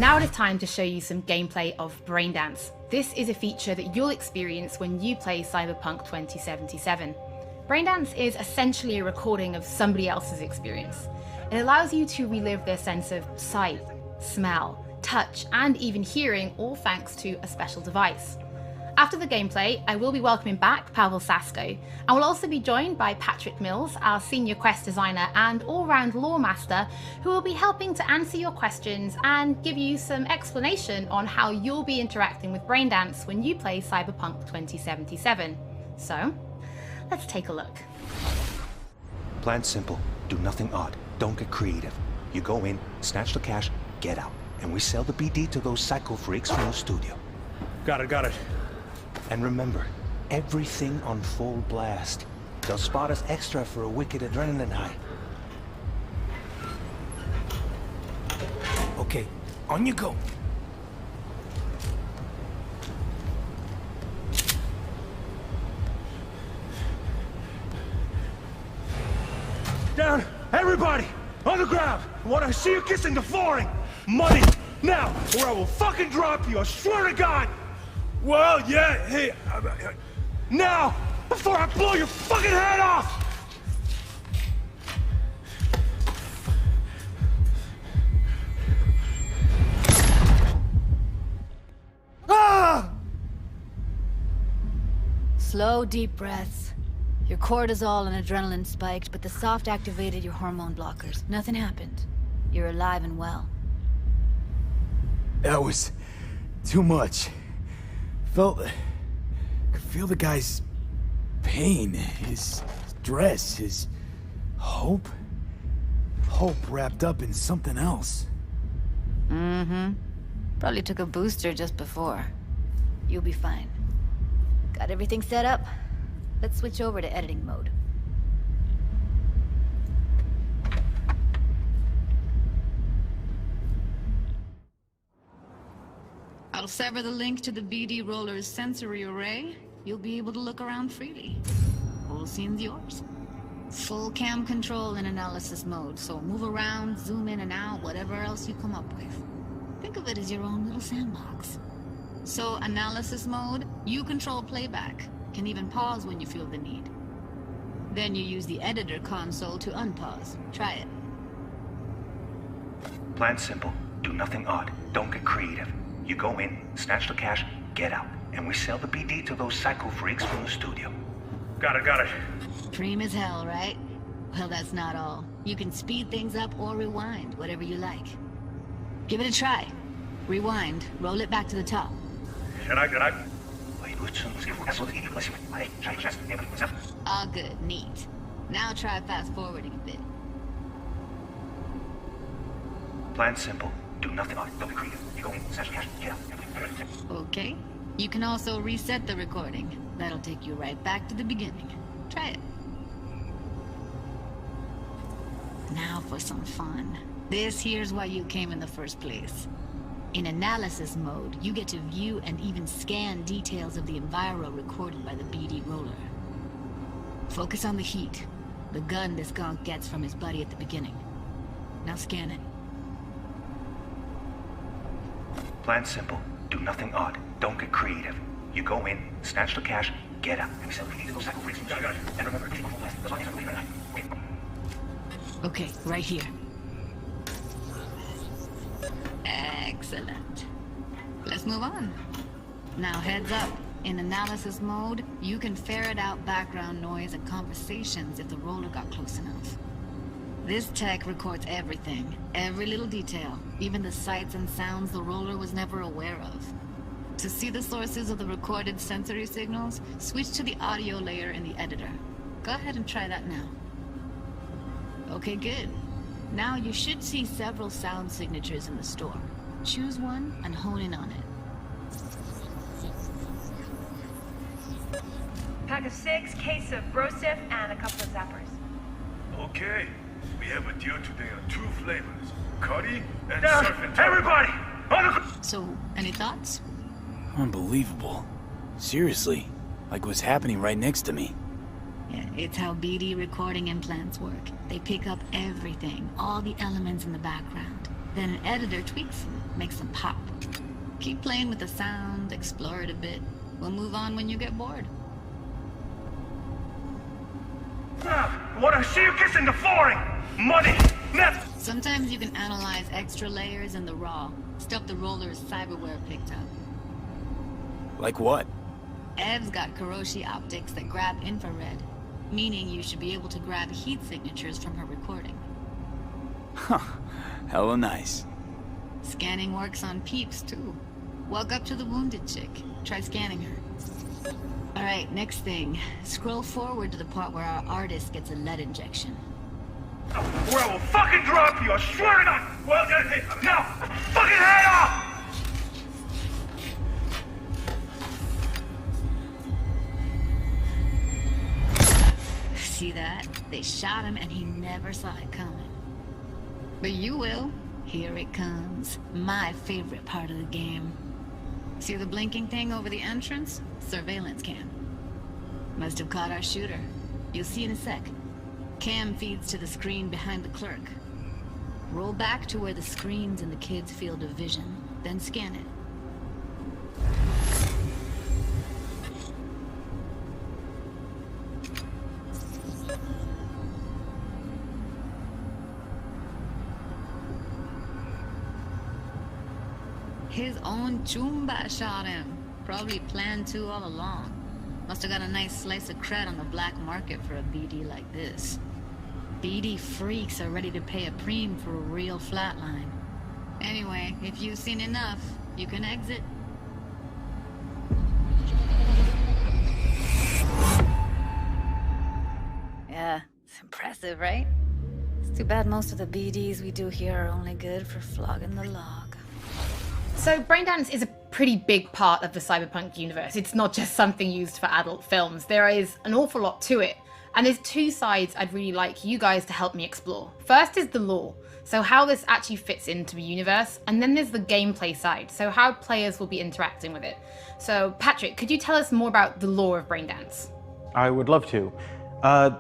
Now it is time to show you some gameplay of Braindance. This is a feature that you'll experience when you play Cyberpunk 2077. Braindance is essentially a recording of somebody else's experience. It allows you to relive their sense of sight, smell, touch, and even hearing, all thanks to a special device. After the gameplay, I will be welcoming back Pavel Sasko, and will also be joined by Patrick Mills, our senior quest designer and all-round lore master, who will be helping to answer your questions and give you some explanation on how you'll be interacting with Braindance when you play Cyberpunk 2077. So, let's take a look. Plan simple. Do nothing odd. Don't get creative. You go in, snatch the cash, get out. And we sell the BD to those psycho freaks from the studio. Got it. And remember, everything on full blast. They'll spot us extra for a wicked adrenaline high. Okay, on you go. Down! Everybody! On the ground! I want to see you kissing the flooring! Money! Now! Or I will fucking drop you! I swear to God! Well, yeah, hey... now! Before I blow your fucking head off! Ah! Slow, deep breaths. Your cortisol and adrenaline spiked, but the soft activated your hormone blockers. Nothing happened. You're alive and well. That was too much. Could feel the guy's pain, his stress, his hope. Hope wrapped up in something else. Mm-hmm. Probably took a booster just before. You'll be fine. Got everything set up? Let's switch over to editing mode. I'll sever the link to the BD Roller's sensory array. You'll be able to look around freely. Whole scene's yours. Full cam control in analysis mode, so move around, zoom in and out, whatever else you come up with. Think of it as your own little sandbox. So, analysis mode, you control playback. Can even pause when you feel the need. Then you use the editor console to unpause. Try it. Plan simple. Do nothing odd. Don't get creative. You go in, snatch the cash, get out. And we sell the BD to those psycho freaks from the studio. Got it. Dream as hell, right? Well, that's not all. You can speed things up or rewind, whatever you like. Give it a try. Rewind, roll it back to the top. Can I? All good, neat. Now try fast forwarding a bit. Plan simple. Do nothing odd. Don't be creative. You go in, snatch the cash, get out. Okay. You can also reset the recording. That'll take you right back to the beginning. Try it. Now for some fun. This here's why you came in the first place. In analysis mode, you get to view and even scan details of the enviro recorded by the BD Roller. Focus on the heat, the gun this gonk gets from his buddy at the beginning. Now scan it. Plan simple. Do nothing odd. Don't get creative. You go in, snatch the cash, get out. And we sell the BD to those psycho freaks from the studio. And remember, everything on full blast. That's why you have to leave. Okay, right here. Excellent. Let's move on. Now heads up. In analysis mode, you can ferret out background noise and conversations if the roller got close enough. This tech records everything, every little detail, even the sights and sounds the roller was never aware of. To see the sources of the recorded sensory signals, switch to the audio layer in the editor. Go ahead and try that now. Okay, good. Now you should see several sound signatures in the store. Choose one and hone in on it. Pack of 6, case of Brosif, and a couple of zappers. Okay. We have a deal today on 2 flavors. Curry and Down. surf and turf. Everybody! On the... So, any thoughts? Unbelievable. Seriously, like what's happening right next to me. Yeah, it's how BD recording implants work. They pick up everything, all the elements in the background. Then an editor tweaks them. Makes them pop. Keep playing with the sound, explore it a bit. We'll move on when you get bored. Want to see you kissing the flooring! Money! Now! Sometimes you can analyze extra layers in the raw. Stuff the roller's cyberware picked up. Like what? Ev's got Kiroshi optics that grab infrared, meaning you should be able to grab heat signatures from her recording. Huh. Hella nice. Scanning works on peeps, too. Walk up to the wounded chick. Try scanning her. Alright, next thing. Scroll forward to the part where our artist gets a lead injection. Or I will fucking drop you, I swear to God! Well, now! Fucking head off! See that? They shot him and he never saw it coming. But you will. Here it comes. My favorite part of the game. See the blinking thing over the entrance? Surveillance cam. Must have caught our shooter. You'll see in a sec. Cam feeds to the screen behind the clerk. Roll back to where the screen's in the kid's field of vision, then scan it. His own Chumba shot him. Probably planned to all along. Must have got a nice slice of cred on the black market for a BD like this. BD freaks are ready to pay a preem for a real flatline. Anyway, if you've seen enough, you can exit. Yeah, it's impressive, right? It's too bad most of the BDs we do here are only good for flogging the log. So Braindance is a pretty big part of the Cyberpunk universe. It's not just something used for adult films. There is an awful lot to it. And there's two sides I'd really like you guys to help me explore. First is the lore, so how this actually fits into the universe, and then there's the gameplay side, so how players will be interacting with it. So Patrick, could you tell us more about the lore of Braindance? I would love to.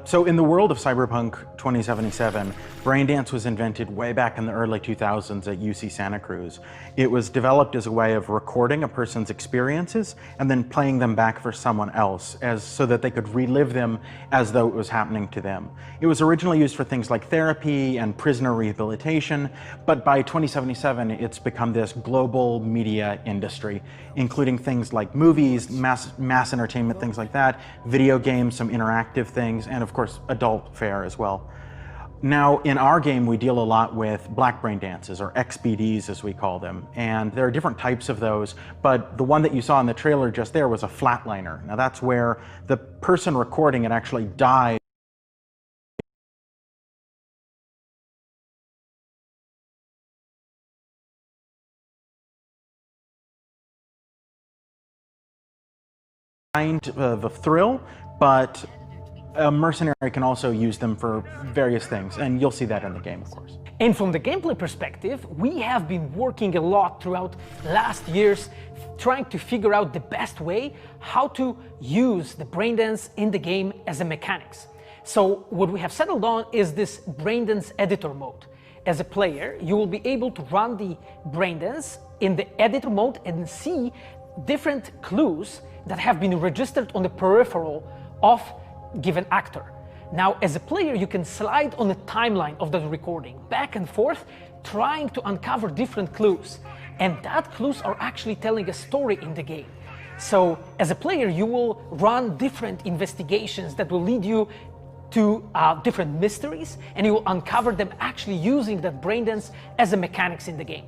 So in the world of Cyberpunk 2077, Braindance was invented way back in the early 2000s at UC Santa Cruz. It was developed as a way of recording a person's experiences and then playing them back for someone else so that they could relive them as though it was happening to them. It was originally used for things like therapy and prisoner rehabilitation, but by 2077 it's become this global media industry, including things like movies, mass entertainment, things like that, video games, some interactive things, and of course adult fare as well. Now in our game we deal a lot with black brain dances, or XBDs as we call them, and there are different types of those, but the one that you saw in the trailer just there was a flatliner. Now that's where the person recording it actually died of a thrill, but a mercenary can also use them for various things, and you'll see that in the game, of course. And from the gameplay perspective, we have been working a lot throughout last years trying to figure out the best way how to use the Braindance in the game as a mechanics. So what we have settled on is this Braindance editor mode. As a player, you will be able to run the Braindance in the editor mode and see different clues that have been registered on the peripheral of given actor. Now, as a player, you can slide on the timeline of the recording, back and forth, trying to uncover different clues. And that clues are actually telling a story in the game. So, as a player, you will run different investigations that will lead you to different mysteries, and you will uncover them actually using that Braindance as a mechanics in the game.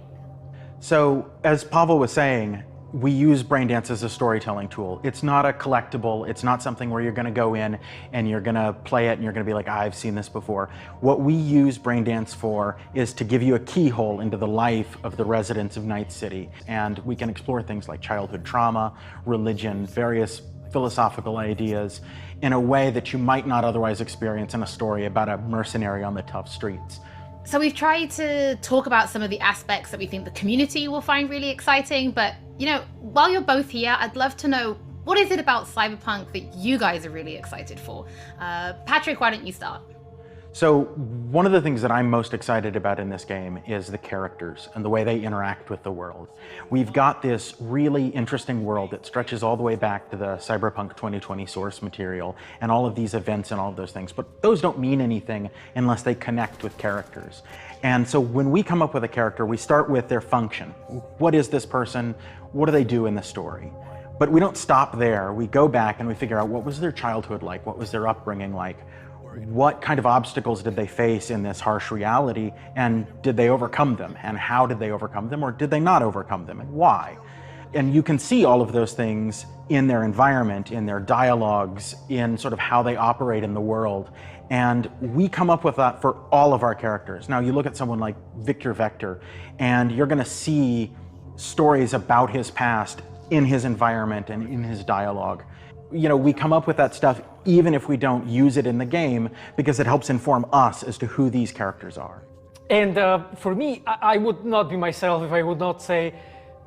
So, as Pavel was saying, we use Braindance as a storytelling tool. It's not a collectible. It's not something where you're going to go in and you're going to play it and you're going to be like, I've seen this before. What we use Braindance for is to give you a keyhole into the life of the residents of Night City. And we can explore things like childhood trauma, religion, various philosophical ideas in a way that you might not otherwise experience in a story about a mercenary on the tough streets. So we've tried to talk about some of the aspects that we think the community will find really exciting, but you know, while you're both here, I'd love to know, what is it about Cyberpunk that you guys are really excited for? Patrick, why don't you start? So one of the things that I'm most excited about in this game is the characters and the way they interact with the world. We've got this really interesting world that stretches all the way back to the Cyberpunk 2020 source material and all of these events and all of those things, but those don't mean anything unless they connect with characters. And so when we come up with a character, we start with their function. What is this person? What do they do in the story? But we don't stop there. We go back and we figure out what was their childhood like? What was their upbringing like? What kind of obstacles did they face in this harsh reality, and did they overcome them? And how did they overcome them, or did they not overcome them, and why? And you can see all of those things in their environment, in their dialogues, in sort of how they operate in the world. And we come up with that for all of our characters. Now you look at someone like Victor Vector, and you're gonna see stories about his past in his environment and in his dialogue. You know, we come up with that stuff even if we don't use it in the game, because it helps inform us as to who these characters are. And for me, I would not be myself if I would not say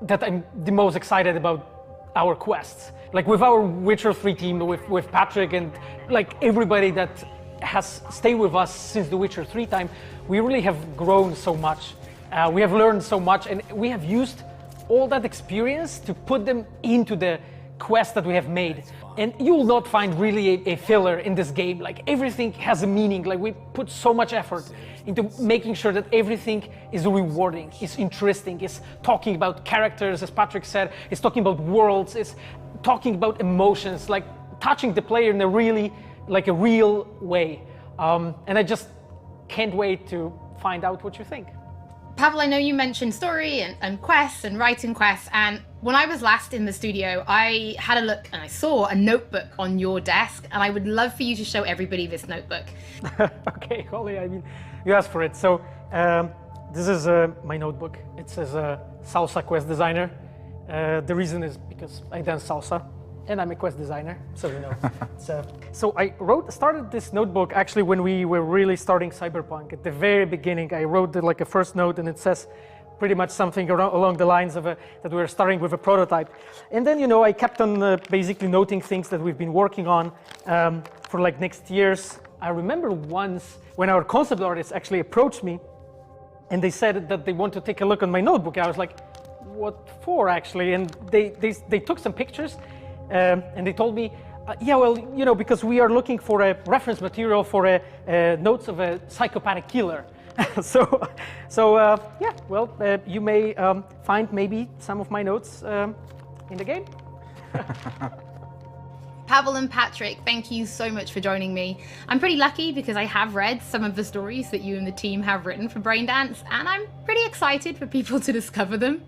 that I'm the most excited about our quests. Like with our Witcher 3 team, with Patrick and like everybody that has stayed with us since the Witcher 3 time, we really have grown so much. We have learned so much, and we have used all that experience to put them into the quest that we have made. And you will not find really a filler in this game. Like everything has a meaning. Like we put so much effort into making sure that everything is rewarding, is interesting, is talking about characters, as Patrick said, is talking about worlds, is talking about emotions, like touching the player in a really, like a real way. And I just can't wait to find out what you think. Pavel, I know you mentioned story and quests and writing quests, and when I was last in the studio, I had a look and I saw a notebook on your desk, and I would love for you to show everybody this notebook. Okay, Holly, I mean, you asked for it. So this is my notebook. It says Salsa Quest Designer. The reason is because I dance salsa, and I'm a quest designer, so you know. So I started this notebook actually when we were really starting Cyberpunk. At the very beginning, I wrote like a first note, and it says pretty much something along the lines of that we were starting with a prototype. And then, you know, I kept on basically noting things that we've been working on for like next years. I remember once when our concept artists actually approached me, and they said that they want to take a look on my notebook. I was like, what for actually? And they took some pictures. And they told me, yeah, well, you know, because we are looking for a reference material for notes of a psychopathic killer. so yeah, well, you may find maybe some of my notes in the game. Pavel and Patrick, thank you so much for joining me. I'm pretty lucky because I have read some of the stories that you and the team have written for Braindance, and I'm pretty excited for people to discover them.